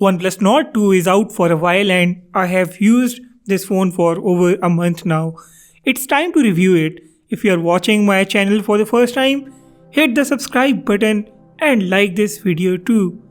OnePlus Nord 2 is out for a while and I have used this phone for over a month now. It's time to review it. If you are watching my channel for the first time, hit the subscribe button and like this video too.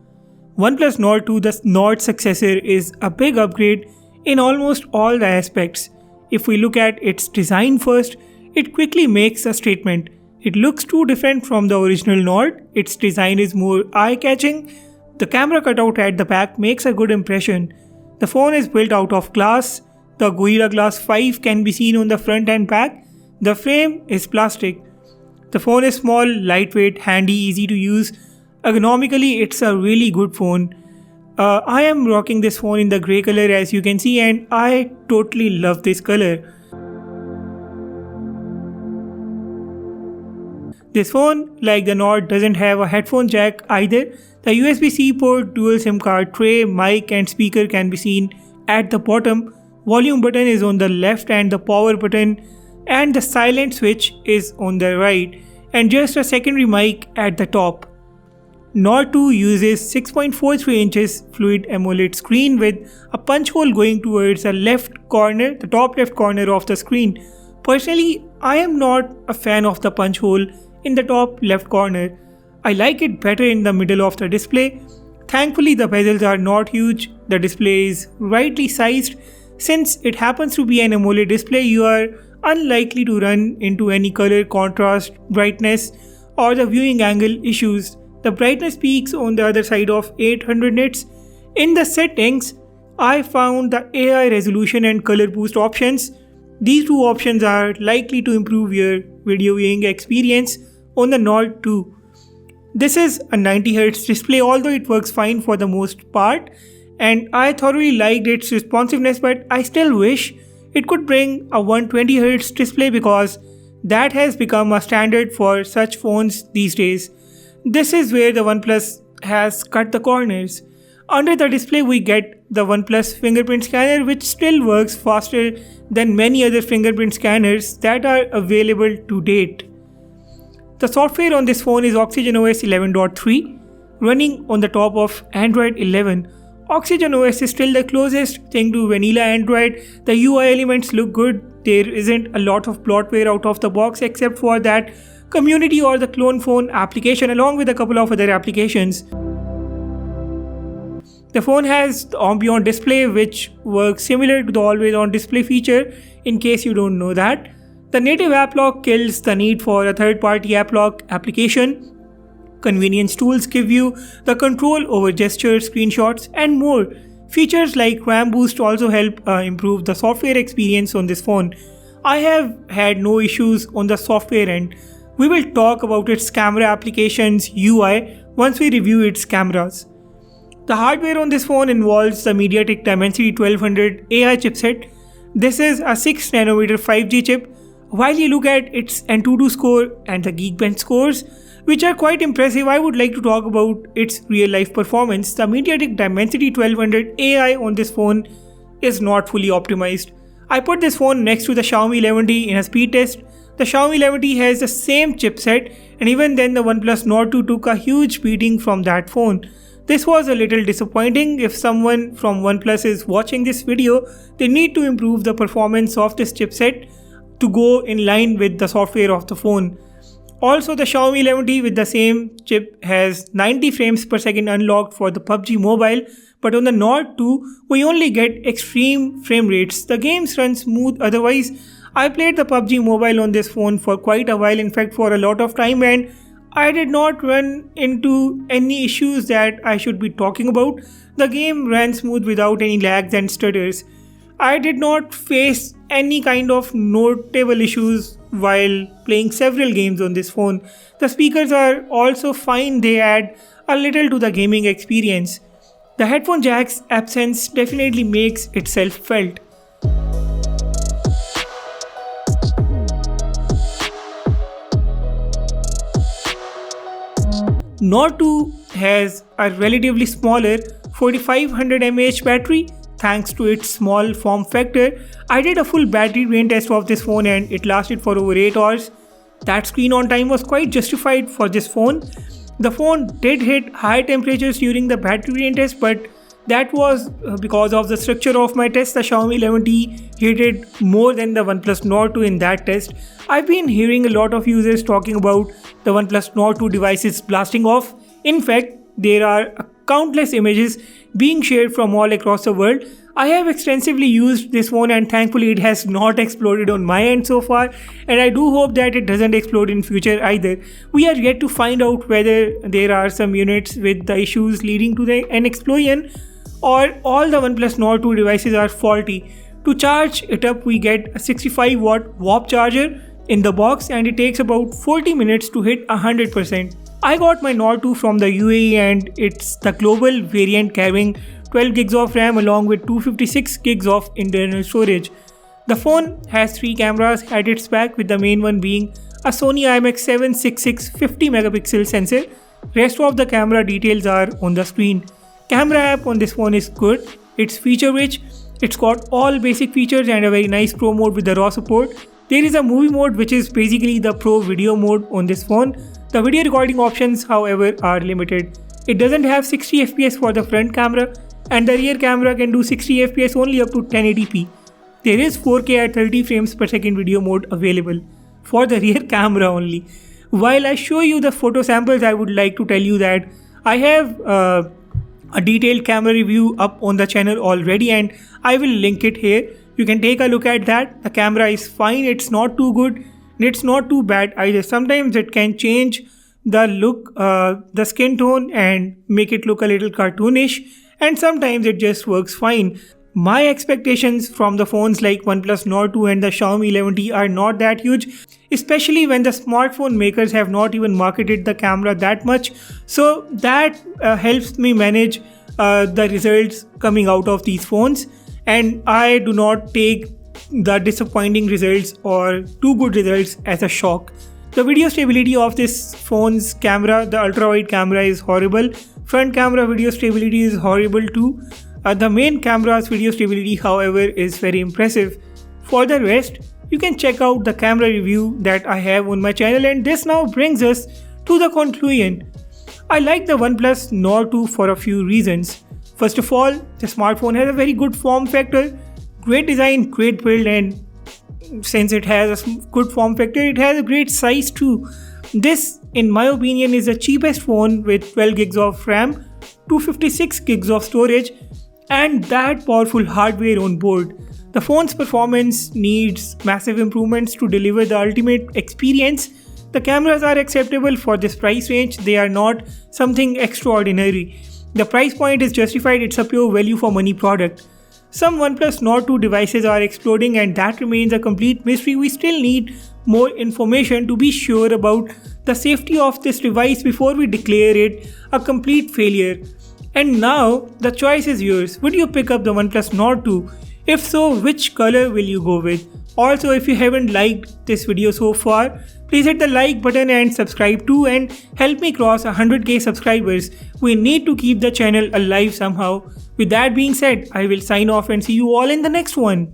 OnePlus Nord 2, the Nord successor, is a big upgrade in almost all the aspects. If we look at its design first, it quickly makes a statement. It looks too different from the original Nord. Its design is more eye-catching. The camera cutout at the back makes a good impression. The phone is built out of glass. The Gorilla Glass 5 can be seen on the front and back. The frame is plastic. The phone is small, lightweight, handy, easy to use. Ergonomically, it's a really good phone. I am rocking this phone in the grey color as you can see, and I totally love this color. This phone, like the Nord, doesn't have a headphone jack either. The USB-C port, dual SIM card tray, mic and speaker can be seen at the bottom. Volume button is on the left and the power button and the silent switch is on the right, and just a secondary mic at the top. Nord 2 uses 6.43 inches Fluid AMOLED screen with a punch hole going towards the top left corner of the screen. Personally, I am not a fan of the punch hole in the top left corner. I like it better in the middle of the display. Thankfully, the bezels are not huge. The display is rightly sized. Since it happens to be an AMOLED display, you are unlikely to run into any color contrast, brightness, or the viewing angle issues. The brightness peaks on the other side of 800 nits. In the settings, I found the AI resolution and color boost options. These two options are likely to improve your video viewing experience on the Nord 2. This is a 90Hz display, although it works fine for the most part, and I thoroughly liked its responsiveness, but I still wish it could bring a 120Hz display because that has become a standard for such phones these days. This is where the OnePlus has cut the corners. Under the display we get the OnePlus fingerprint scanner, which still works faster than many other fingerprint scanners that are available to date. The software on this phone is Oxygen OS 11.3, running on the top of Android 11. Oxygen OS is still the closest thing to vanilla Android. The UI elements look good. There isn't a lot of bloatware out of the box except for that community or the clone phone application, along with a couple of other applications. The phone has the ambient display, which works similar to the always on display feature, in case you don't know that. The native app lock kills the need for a third-party app lock application. Convenience tools give you the control over gestures, screenshots, and more. Features like RAM boost also help improve the software experience on this phone. I have had no issues on the software end. We will talk about its camera applications UI once we review its cameras. The hardware on this phone involves the MediaTek Dimensity 1200 AI chipset. This is a 6nm 5G chip. While you look at its Antutu score and the Geekbench scores, which are quite impressive, I would like to talk about its real-life performance. The MediaTek Dimensity 1200 AI on this phone is not fully optimized. I put this phone next to the Xiaomi 11T in a speed test. The Xiaomi 11T has the same chipset, and even then the OnePlus Nord 2 took a huge beating from that phone. This was a little disappointing. If someone from OnePlus is watching this video, they need to improve the performance of this chipset to go in line with the software of the phone. Also, the Xiaomi 11T with the same chip has 90 frames per second unlocked for the PUBG Mobile, but on the Nord 2, we only get extreme frame rates. The games run smooth otherwise. I played the PUBG Mobile on this phone for quite a while, in fact for a lot of time, and I did not run into any issues that I should be talking about. The game ran smooth without any lags and stutters. I did not face any kind of notable issues while playing several games on this phone. The speakers are also fine, they add a little to the gaming experience. The headphone jack's absence definitely makes itself felt. Nord 2 has a relatively smaller 4500 mAh battery. Thanks to its small form factor, I did a full battery drain test of this phone and it lasted for over 8 hours. That screen on time was quite justified for this phone. The phone did hit high temperatures during the battery drain test, but That was because of the structure of my test. The Xiaomi 11T rated more than the OnePlus Nord 2 in that test. I've been hearing a lot of users talking about the OnePlus Nord 2 devices blasting off. In fact, there are countless images being shared from all across the world. I have extensively used this phone and thankfully it has not exploded on my end so far, and I do hope that it doesn't explode in future either. We are yet to find out whether there are some units with the issues leading to an explosion or all the OnePlus Nord 2 devices are faulty. To charge it up, we get a 65 watt WAP charger in the box and it takes about 40 minutes to hit 100%. I got my Nord 2 from the UAE and it's the global variant carrying 12 gigs of RAM along with 256 gigs of internal storage. The phone has 3 cameras at its back, with the main one being a Sony IMX766 50 megapixel sensor. Rest of the camera details are on the screen. Camera app on this phone is good. It's feature rich. It's got all basic features and a very nice pro mode with the RAW support. There is a movie mode which is basically the pro video mode on this phone. The video recording options, however, are limited. It doesn't have 60 fps for the front camera and the rear camera can do 60 fps only up to 1080p. There is 4K at 30 frames per second video mode available for the rear camera only. While I show you the photo samples, I would like to tell you that I have a detailed camera review up on the channel already and I will link it here. You can take a look at that. The camera is fine, it's not too good and it's not too bad either. Sometimes it can change the look, the skin tone and make it look a little cartoonish, and sometimes it just works fine. My expectations from the phones like OnePlus Nord 2 and the Xiaomi 11T are not that huge, especially when the smartphone makers have not even marketed the camera that much. So that helps me manage the results coming out of these phones, and I do not take the disappointing results or too good results as a shock. The video stability of this phone's camera, the ultra wide camera is horrible. Front camera video stability is horrible too. The main camera's video stability, however, is very impressive. For the rest, you can check out the camera review that I have on my channel, and this now brings us to the conclusion. I like the OnePlus Nord 2 for a few reasons. First of all, the smartphone has a very good form factor, great design, great build, and since it has a good form factor, it has a great size too. This, in my opinion, is the cheapest phone with 12 gigs of RAM, 256 gigs of storage, and that powerful hardware on board. The phone's performance needs massive improvements to deliver the ultimate experience. The cameras are acceptable for this price range, they are not something extraordinary. The price point is justified, it's a pure value for money product. Some OnePlus Nord 2 devices are exploding and that remains a complete mystery. We still need more information to be sure about the safety of this device before we declare it a complete failure. And now, the choice is yours. Would you pick up the OnePlus Nord 2? If so, which color will you go with? Also, if you haven't liked this video so far, please hit the like button and subscribe too, and help me cross 100k subscribers. We need to keep the channel alive somehow. With that being said, I will sign off and see you all in the next one.